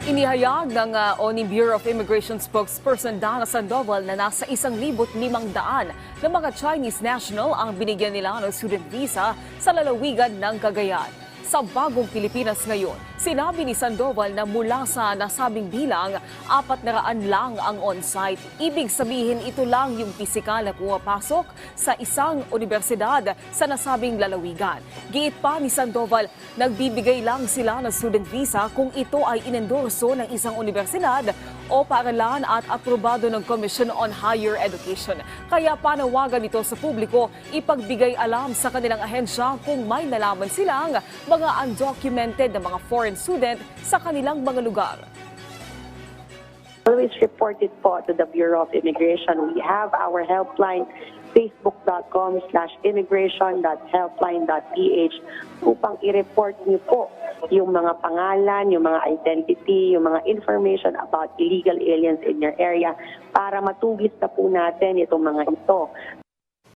Inihayag ng ONI Bureau of Immigration spokesperson Dana Sandoval na nasa 1,500 na mga Chinese national ang binigyan nila ng student visa sa lalawigan ng Cagayan. Sa bagong Pilipinas ngayon, sinabi ni Sandoval na mula sa nasabing bilang, 400 lang ang on-site. Ibig sabihin ito lang yung pisikal na pumapasok sa isang universidad sa nasabing lalawigan. Giit pa ni Sandoval, nagbibigay lang sila ng student visa kung ito ay inendorso ng isang universidad o paaralan at aprobado ng Commission on Higher Education. Kaya panawagan ito sa publiko, ipagbigay alam sa kanilang ahensya kung may nalaman silang mga undocumented na mga foreign student sa kanilang mga lugar. Always report it po to the Bureau of Immigration. We have our helpline, facebook.com/immigration.helpline.ph upang i-report niyo po yung mga pangalan, yung mga identity, yung mga information about illegal aliens in your area para matugis na po natin itong mga ito.